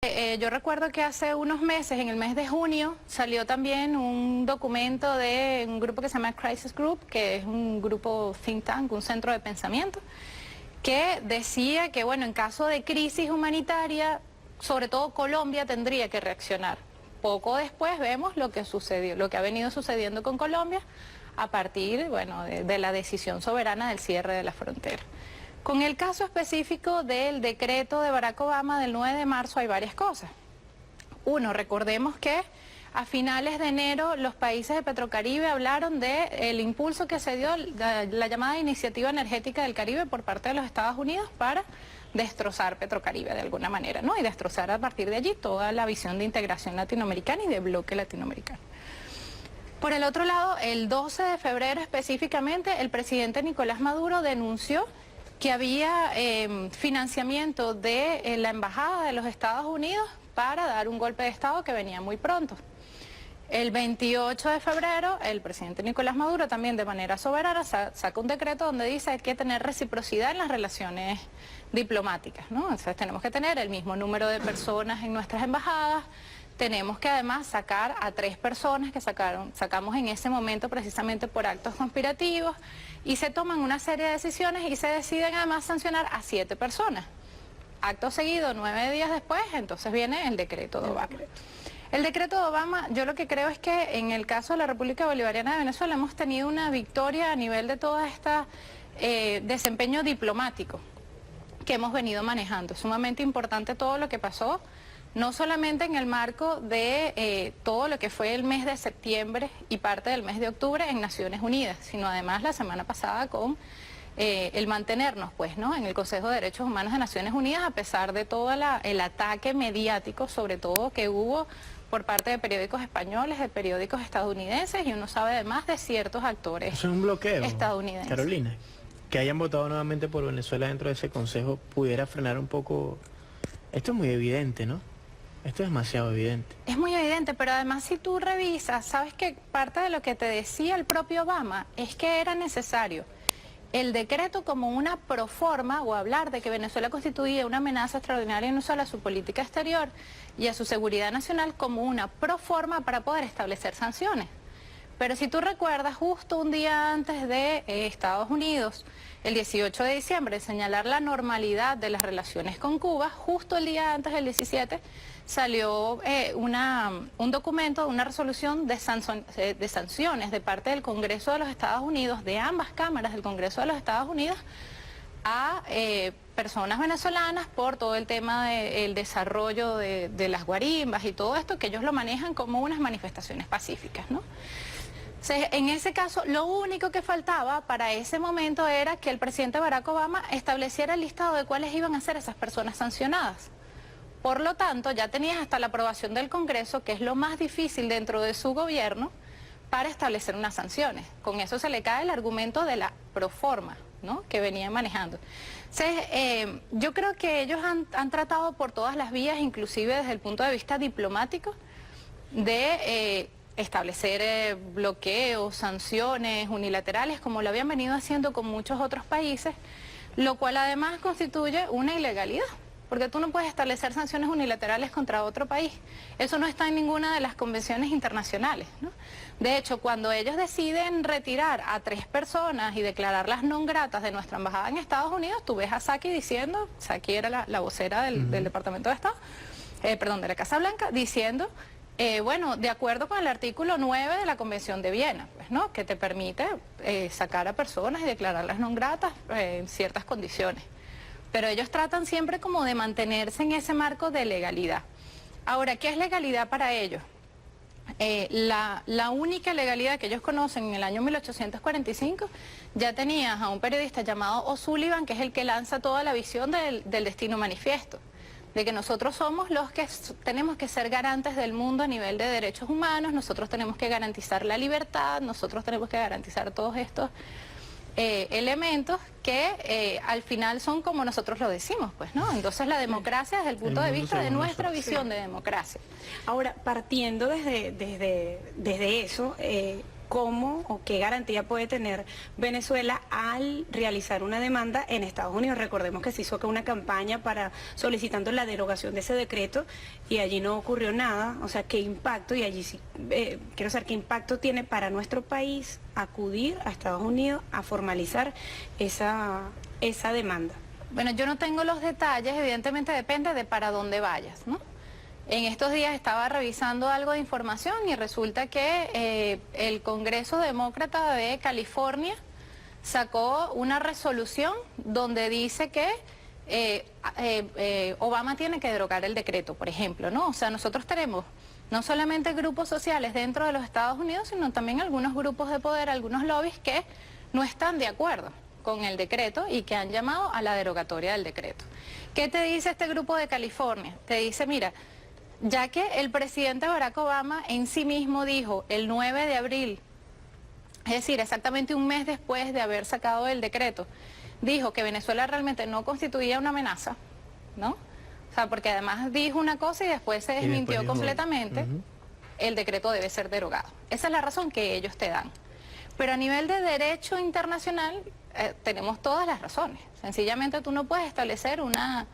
Yo recuerdo que hace unos meses, en el mes de junio, salió también un documento de un grupo que se llama Crisis Group, que es un grupo think tank, un centro de pensamiento, que decía que, bueno, en caso de crisis humanitaria, sobre todo Colombia tendría que reaccionar. Poco después vemos lo que sucedió, lo que ha venido sucediendo con Colombia a partir, bueno, de la decisión soberana del cierre de la frontera. Con el caso específico del decreto de Barack Obama del 9 de marzo hay varias cosas. Uno, recordemos que a finales de enero los países de Petrocaribe hablaron del impulso que se dio, la llamada Iniciativa Energética del Caribe por parte de los Estados Unidos para destrozar Petrocaribe de alguna manera, ¿no? Y destrozar a partir de allí toda la visión de integración latinoamericana y de bloque latinoamericano. Por el otro lado, el 12 de febrero específicamente, el presidente Nicolás Maduro denunció que había financiamiento de la Embajada de los Estados Unidos para dar un golpe de Estado que venía muy pronto. El 28 de febrero, el presidente Nicolás Maduro también de manera soberana saca un decreto donde dice que hay que tener reciprocidad en las relaciones diplomáticas, ¿no? Entonces tenemos que tener el mismo número de personas en nuestras embajadas, tenemos que además sacar a 3 personas que sacamos en ese momento precisamente por actos conspirativos y se toman una serie de decisiones y se deciden además sancionar a 7 personas. Acto seguido, 9 días después, entonces viene el decreto de Obama. El decreto de Obama, yo lo que creo es que en el caso de la República Bolivariana de Venezuela hemos tenido una victoria a nivel de todo este desempeño diplomático que hemos venido manejando. Es sumamente importante todo lo que pasó, no solamente en el marco de todo lo que fue el mes de septiembre y parte del mes de octubre en Naciones Unidas, sino además la semana pasada con el mantenernos, pues, ¿no?, en el Consejo de Derechos Humanos de Naciones Unidas, a pesar de todo el ataque mediático, sobre todo que hubo por parte de periódicos españoles, de periódicos estadounidenses, y uno sabe además de ciertos actores estadounidenses. ¿Eso es un bloqueo, estadounidenses? Carolina, que hayan votado nuevamente por Venezuela dentro de ese consejo pudiera frenar un poco. Esto es muy evidente, ¿no? Esto es demasiado evidente. Es muy evidente, pero además si tú revisas, sabes que parte de lo que te decía el propio Obama es que era necesario el decreto como una proforma, o hablar de que Venezuela constituía una amenaza extraordinaria no solo a su política exterior y a su seguridad nacional, como una proforma para poder establecer sanciones. Pero si tú recuerdas, justo un día antes de Estados Unidos, el 18 de diciembre, señalar la normalidad de las relaciones con Cuba, justo el día antes del 17, salió un documento, una resolución de sanciones de parte del Congreso de los Estados Unidos, de ambas cámaras del Congreso de los Estados Unidos, a personas venezolanas por todo el tema del desarrollo de las guarimbas y todo esto, que ellos lo manejan como unas manifestaciones pacíficas, ¿no? En ese caso, lo único que faltaba para ese momento era que el presidente Barack Obama estableciera el listado de cuáles iban a ser esas personas sancionadas. Por lo tanto, ya tenías hasta la aprobación del Congreso, que es lo más difícil dentro de su gobierno, para establecer unas sanciones. Con eso se le cae el argumento de la proforma, ¿no?, que venían manejando. Entonces, yo creo que ellos han tratado por todas las vías, inclusive desde el punto de vista diplomático, de establecer bloqueos, sanciones unilaterales, como lo habían venido haciendo con muchos otros países, lo cual además constituye una ilegalidad, porque tú no puedes establecer sanciones unilaterales contra otro país. Eso no está en ninguna de las convenciones internacionales, ¿no? De hecho, cuando ellos deciden retirar a 3 personas y declararlas non gratas de nuestra embajada en Estados Unidos, tú ves a Psaki diciendo, Psaki era la vocera del Departamento de Estado, de la Casa Blanca, diciendo, bueno, de acuerdo con el artículo 9 de la Convención de Viena, pues, ¿no?, que te permite sacar a personas y declararlas non gratas en ciertas condiciones. Pero ellos tratan siempre como de mantenerse en ese marco de legalidad. Ahora, ¿qué es legalidad para ellos? La única legalidad que ellos conocen en el año 1845, ya tenías a un periodista llamado O'Sullivan, que es el que lanza toda la visión del Destino Manifiesto, de que nosotros somos los que tenemos que ser garantes del mundo a nivel de derechos humanos, nosotros tenemos que garantizar la libertad, nosotros tenemos que garantizar todos estos elementos que al final son como nosotros lo decimos, pues, ¿no? Entonces la democracia desde el punto de vista de nuestra visión de democracia. Ahora, partiendo desde eso, cómo o qué garantía puede tener Venezuela al realizar una demanda en Estados Unidos. Recordemos que se hizo acá una campaña para solicitando la derogación de ese decreto y allí no ocurrió nada. O sea, qué impacto, y allí sí quiero saber qué impacto tiene para nuestro país acudir a Estados Unidos a formalizar esa demanda. Bueno, yo no tengo los detalles, evidentemente depende de para dónde vayas, ¿no? En estos días estaba revisando algo de información y resulta que el Congreso Demócrata de California sacó una resolución donde dice que Obama tiene que derogar el decreto, por ejemplo, ¿no? O sea, nosotros tenemos no solamente grupos sociales dentro de los Estados Unidos, sino también algunos grupos de poder, algunos lobbies que no están de acuerdo con el decreto y que han llamado a la derogatoria del decreto. ¿Qué te dice este grupo de California? Te dice, mira, ya que el presidente Barack Obama en sí mismo dijo el 9 de abril, es decir, exactamente un mes después de haber sacado el decreto, dijo que Venezuela realmente no constituía una amenaza, ¿no? O sea, porque además dijo una cosa y después se desmintió completamente, el decreto debe ser derogado. Esa es la razón que ellos te dan. Pero a nivel de derecho internacional tenemos todas las razones. Sencillamente tú no puedes establecer una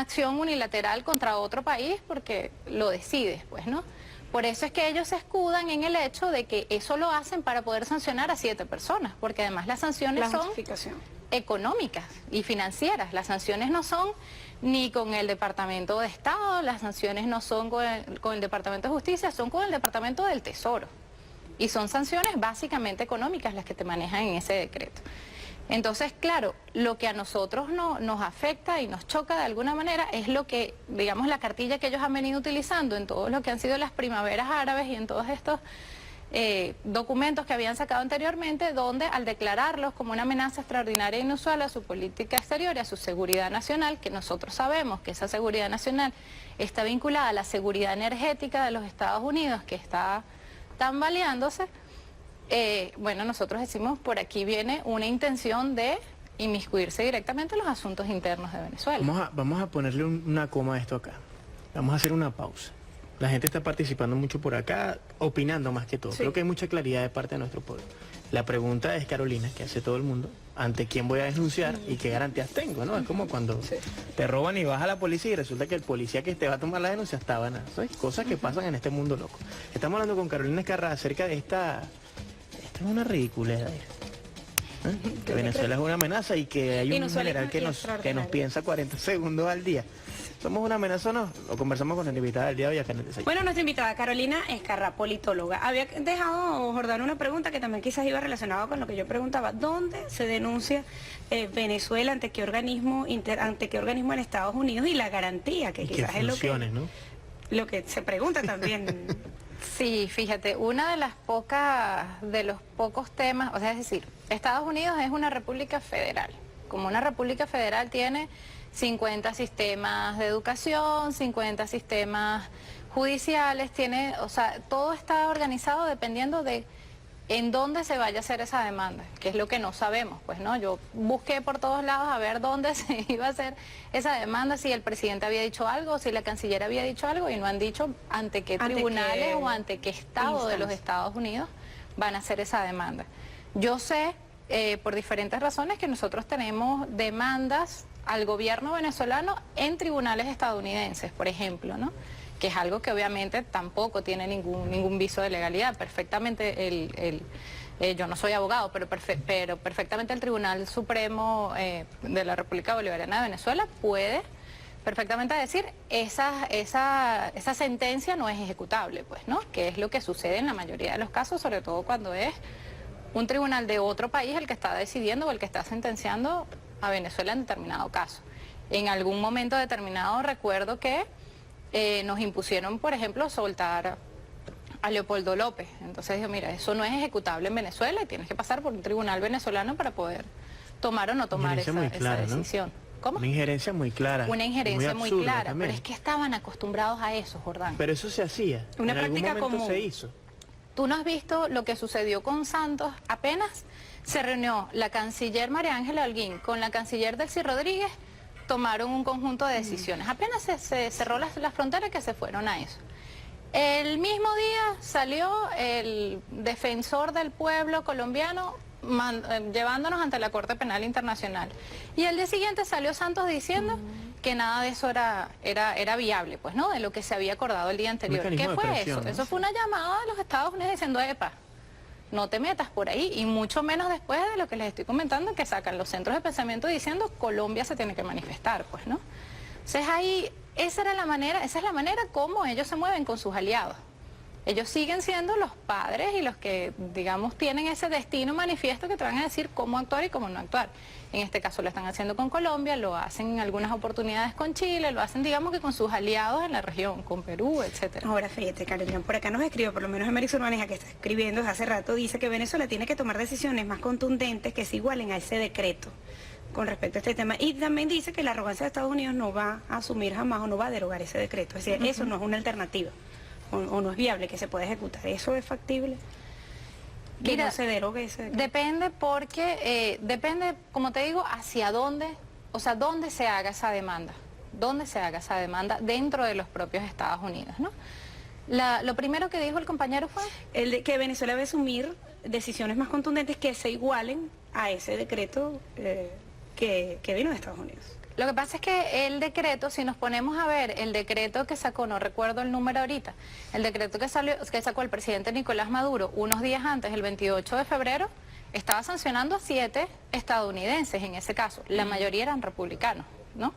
acción unilateral contra otro país porque lo decides, pues, ¿no? Por eso es que ellos se escudan en el hecho de que eso lo hacen para poder sancionar a 7 personas, porque además las sanciones son económicas y financieras. Las sanciones no son ni con el Departamento de Estado, las sanciones no son con el Departamento de Justicia, son con el Departamento del Tesoro. Y son sanciones básicamente económicas las que te manejan en ese decreto. Entonces, claro, lo que a nosotros nos afecta y nos choca de alguna manera es lo que, digamos, la cartilla que ellos han venido utilizando en todo lo que han sido las primaveras árabes y en todos estos documentos que habían sacado anteriormente, donde al declararlos como una amenaza extraordinaria e inusual a su política exterior y a su seguridad nacional, que nosotros sabemos que esa seguridad nacional está vinculada a la seguridad energética de los Estados Unidos, que está tambaleándose. Bueno, nosotros decimos, por aquí viene una intención de inmiscuirse directamente en los asuntos internos de Venezuela. Vamos a ponerle una coma a esto acá. Vamos a hacer una pausa. La gente está participando mucho por acá, opinando más que todo. Sí. Creo que hay mucha claridad de parte de nuestro pueblo. La pregunta es, Carolina, que hace todo el mundo, ¿ante quién voy a denunciar y qué garantías tengo? ¿No? Es como cuando te roban y vas a la policía y resulta que el policía que te va a tomar la denuncia estaba nada. ¿Sabes? Cosas que pasan en este mundo loco. Estamos hablando con Carolina Escarra acerca de esta... Esto es una ridiculez. Que Venezuela es una amenaza y que hay un general que nos piensa 40 segundos al día. ¿Somos una amenaza o no? Lo conversamos con la invitada del día de hoy acá en el desayuno. Bueno, nuestra invitada Carolina Escarra, politóloga. Había dejado, Jordán, una pregunta que también quizás iba relacionada con lo que yo preguntaba. ¿Dónde se denuncia Venezuela, ante qué organismo en Estados Unidos, y la garantía que quizás es lo que se pregunta también? Sí, fíjate, una de los pocos temas, o sea, es decir, Estados Unidos es una república federal. Como una república federal tiene 50 sistemas de educación, 50 sistemas judiciales, o sea, todo está organizado dependiendo de en dónde se vaya a hacer esa demanda, que es lo que no sabemos, pues, ¿no? Yo busqué por todos lados a ver dónde se iba a hacer esa demanda, si el presidente había dicho algo, si la canciller había dicho algo, y no han dicho ante qué tribunales o ante qué estado de los Estados Unidos van a hacer esa demanda. Yo sé, por diferentes razones, que nosotros tenemos demandas al gobierno venezolano en tribunales estadounidenses, por ejemplo, ¿no? Que es algo que obviamente tampoco tiene ningún viso de legalidad. Perfectamente yo no soy abogado, pero perfectamente el Tribunal Supremo de la República Bolivariana de Venezuela puede perfectamente decir esa sentencia no es ejecutable, pues, ¿no? Que es lo que sucede en la mayoría de los casos, sobre todo cuando es un tribunal de otro país el que está decidiendo o el que está sentenciando a Venezuela en determinado caso. En algún momento determinado recuerdo que nos impusieron, por ejemplo, soltar a Leopoldo López. Entonces dijo, mira, eso no es ejecutable en Venezuela y tienes que pasar por un tribunal venezolano para poder tomar o no tomar esa decisión. ¿No? ¿Cómo? Una injerencia muy clara. Una injerencia muy clara, también. Pero es que estaban acostumbrados a eso, Jordán. Pero eso se hacía. Una práctica común. Se hizo. Tú no has visto lo que sucedió con Santos. Apenas se reunió la canciller María Ángela Holguín con la canciller Delcy Rodríguez, tomaron un conjunto de decisiones. Apenas se cerró las fronteras, que se fueron a eso. El mismo día salió el defensor del pueblo colombiano llevándonos ante la Corte Penal Internacional. Y el día siguiente salió Santos diciendo que nada de eso era viable, pues, ¿no? De lo que se había acordado el día anterior. ¿Qué fue eso? ¿No? Eso fue una llamada de los Estados Unidos diciendo, epa, no te metas por ahí, y mucho menos después de lo que les estoy comentando, que sacan los centros de pensamiento diciendo Colombia se tiene que manifestar, pues, ¿no? Entonces ahí, esa es la manera como ellos se mueven con sus aliados. Ellos siguen siendo los padres y los que, digamos, tienen ese destino manifiesto que te van a decir cómo actuar y cómo no actuar. En este caso lo están haciendo con Colombia, lo hacen en algunas oportunidades con Chile, lo hacen, digamos, que con sus aliados en la región, con Perú, etcétera. Ahora, fíjate, Carolina, por acá nos escribió, por lo menos Emerson Maneja, que está escribiendo desde hace rato, dice que Venezuela tiene que tomar decisiones más contundentes que se igualen a ese decreto con respecto a este tema. Y también dice que la arrogancia de Estados Unidos no va a asumir jamás o no va a derogar ese decreto. Es decir, eso no es una alternativa. O no es viable que se pueda ejecutar. ¿Eso es factible? Que Mira, no se derogue ese decreto. depende porque, depende, como te digo, hacia dónde, o sea, dónde se haga esa demanda. Dónde se haga esa demanda dentro de los propios Estados Unidos, ¿no? Lo primero que dijo el compañero fue... El de que Venezuela debe asumir decisiones más contundentes que se igualen a ese decreto que vino de Estados Unidos. Lo que pasa es que el decreto, si nos ponemos a ver el decreto que sacó, no recuerdo el número ahorita, el decreto que sacó el presidente Nicolás Maduro unos días antes, el 28 de febrero, estaba sancionando a 7 estadounidenses en ese caso. La mayoría eran republicanos, ¿no?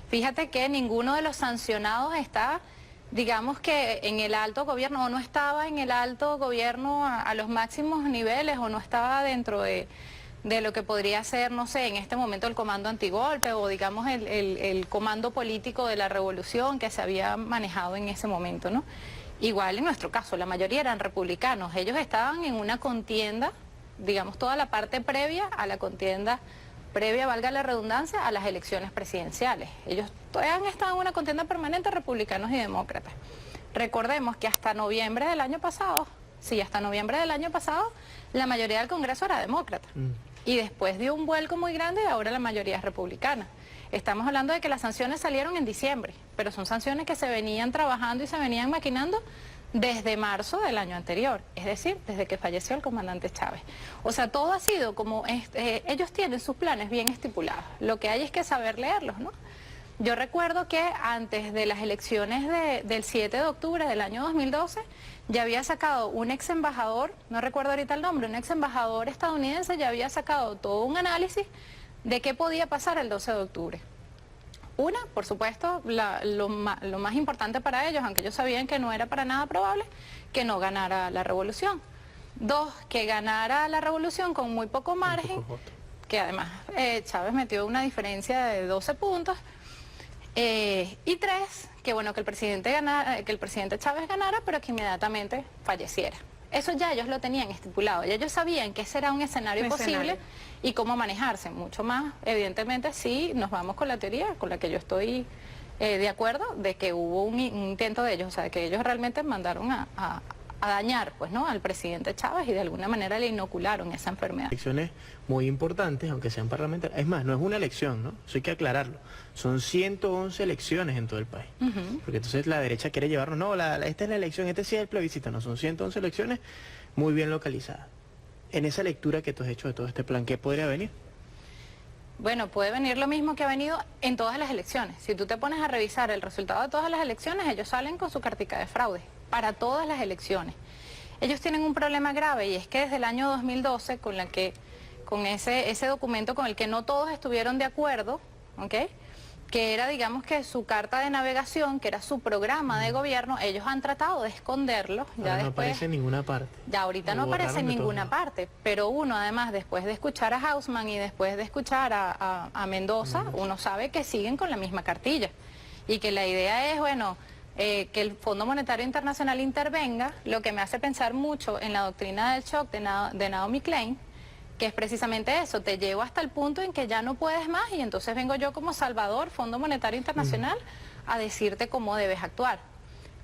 Fíjate que ninguno de los sancionados está, digamos que en el alto gobierno, o no estaba en el alto gobierno a los máximos niveles, o no estaba dentro de lo que podría ser, no sé, en este momento el comando antigolpe o digamos el comando político de la revolución que se había manejado en ese momento, ¿no? Igual en nuestro caso, la mayoría eran republicanos, ellos estaban en una contienda, digamos toda la parte previa a la contienda, previa, valga la redundancia, a las elecciones presidenciales. Ellos todavía han estado en una contienda permanente, republicanos y demócratas. Recordemos que hasta noviembre del año pasado, la mayoría del Congreso era demócrata. Y después dio un vuelco muy grande y ahora la mayoría es republicana. Estamos hablando de que las sanciones salieron en diciembre, pero son sanciones que se venían trabajando y se venían maquinando desde marzo del año anterior, es decir, desde que falleció el comandante Chávez. O sea, todo ha sido como, ellos tienen sus planes bien estipulados, lo que hay es que saber leerlos, ¿no? Yo recuerdo que antes de las elecciones del 7 de octubre del año 2012, ya había sacado un ex embajador, no recuerdo ahorita el nombre, un ex embajador estadounidense ya había sacado todo un análisis de qué podía pasar el 12 de octubre. Una, por supuesto, lo más importante para ellos, aunque ellos sabían que no era para nada probable, que no ganara la revolución. Dos, que ganara la revolución con muy poco margen, que además Chávez metió una diferencia de 12 puntos. Y tres, que bueno, que el presidente Chávez ganara, pero que inmediatamente falleciera. Eso ya ellos lo tenían estipulado, ya ellos sabían que ese era un escenario posible y cómo manejarse. Mucho más, evidentemente, si nos vamos con la teoría con la que yo estoy de acuerdo, de que hubo un intento de ellos, o sea, de que ellos realmente mandaron a dañar, pues, ¿no?, al presidente Chávez y de alguna manera le inocularon esa enfermedad. Elecciones muy importantes, aunque sean parlamentarias. Es más, no es una elección, ¿no? Eso hay que aclararlo. Son 111 elecciones en todo el país. Porque entonces la derecha quiere llevarnos, no, esta es la elección, este sí es el plebiscito. No, son 111 elecciones muy bien localizadas. En esa lectura que tú has hecho de todo este plan, ¿qué podría venir? Bueno, puede venir lo mismo que ha venido en todas las elecciones. Si tú te pones a revisar el resultado de todas las elecciones, ellos salen con su cartica de fraude. Para todas las elecciones. Ellos tienen un problema grave y es que desde el año 2012, con ese documento con el que no todos estuvieron de acuerdo, ¿ok?, que era, digamos, que su carta de navegación, que era su programa de gobierno, ellos han tratado de esconderlo. Ya no aparece en ninguna parte. Ya ahorita no aparece en ninguna parte, pero uno además, después de escuchar a Hausmann y después de escuchar a Mendoza, uno sabe que siguen con la misma cartilla y que la idea es, bueno, que el Fondo Monetario Internacional intervenga, lo que me hace pensar mucho en la doctrina del shock de Naomi Klein, que es precisamente eso, te llevo hasta el punto en que ya no puedes más y entonces vengo yo como Salvador, Fondo Monetario Internacional, a decirte cómo debes actuar.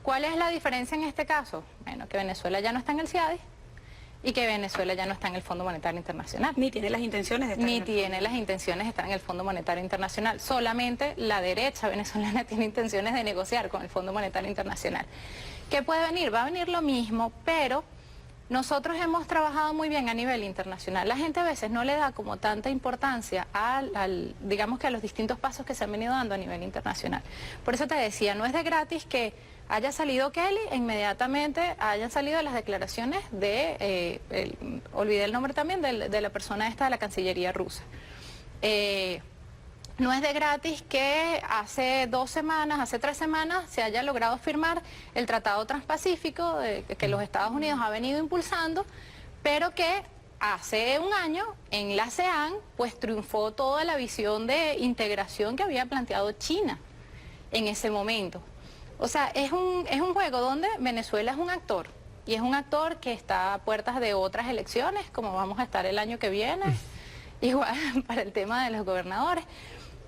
¿Cuál es la diferencia en este caso? Bueno, que Venezuela ya no está en el CIADI y que Venezuela ya no está en el Fondo Monetario Internacional. Ni tiene las intenciones de estar Ni tiene las intenciones de estar en el Fondo Monetario Internacional. Solamente la derecha venezolana tiene intenciones de negociar con el Fondo Monetario Internacional. ¿Qué puede venir? Va a venir lo mismo, pero nosotros hemos trabajado muy bien a nivel internacional. La gente a veces no le da como tanta importancia digamos que a los distintos pasos que se han venido dando a nivel internacional. Por eso te decía, no es de gratis que haya salido Kelly, e inmediatamente hayan salido las declaraciones de, olvidé el nombre también, de la persona esta de la Cancillería rusa. No es de gratis que hace 2 semanas, hace 3 semanas se haya logrado firmar el Tratado Transpacífico que los Estados Unidos ha venido impulsando, pero que hace un año en la ASEAN pues triunfó toda la visión de integración que había planteado China en ese momento. O sea, es un juego donde Venezuela es un actor, y es un actor que está a puertas de otras elecciones, como vamos a estar el año que viene, igual para el tema de los gobernadores.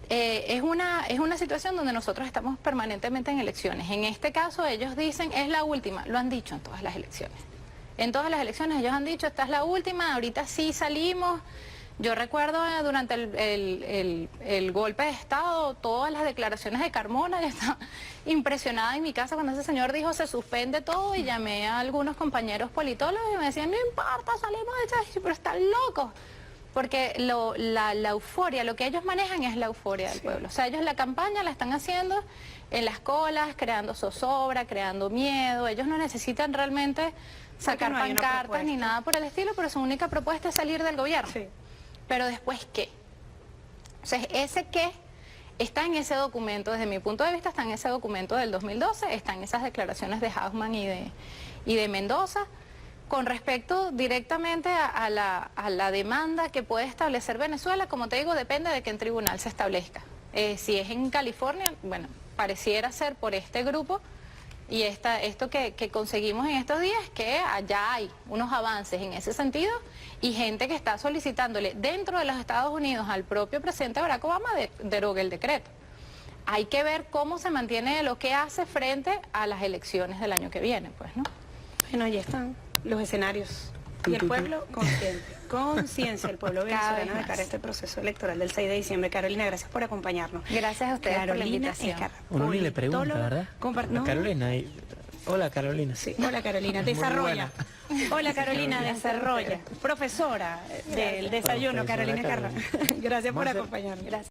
Es una situación donde nosotros estamos permanentemente en elecciones. En este caso ellos dicen, es la última, lo han dicho en todas las elecciones. En todas las elecciones ellos han dicho, esta es la última, ahorita sí salimos. Yo recuerdo durante el golpe de Estado, todas las declaraciones de Carmona, yo estaba impresionada en mi casa cuando ese señor dijo se suspende todo, y llamé a algunos compañeros politólogos y me decían, no importa, salimos de eso, pero están locos. Porque la euforia, lo que ellos manejan es la euforia del pueblo. O sea, ellos la campaña la están haciendo en las colas, creando zozobra, creando miedo. Ellos no necesitan realmente sacar pancartas ni nada por el estilo, pero su única propuesta es salir del gobierno. Sí. Pero después, ¿qué? O sea, ese qué está en ese documento, desde mi punto de vista, está en ese documento del 2012, está en esas declaraciones de Hausmann y de Mendoza. Con respecto directamente a la demanda que puede establecer Venezuela, como te digo, depende de qué en tribunal se establezca. Si es en California, bueno, pareciera ser por este grupo y esto que conseguimos en estos días, que allá hay unos avances en ese sentido y gente que está solicitándole dentro de los Estados Unidos al propio presidente Barack Obama derogue el decreto. Hay que ver cómo se mantiene lo que hace frente a las elecciones del año que viene, pues, ¿no? Bueno, ahí están los escenarios. Y el pueblo consciente, conciencia, el pueblo venezolano de cara a este proceso electoral del 6 de diciembre. Carolina, gracias por acompañarnos. Gracias a ustedes por la invitación. Uno ni le pregunta, ¿verdad? No. Carolina, hola Carolina. Sí, hola Carolina, desarrolla. Hola Carolina, desarrolla. Profesora del desayuno, Carolina Carla. Gracias por acompañarnos. Gracias.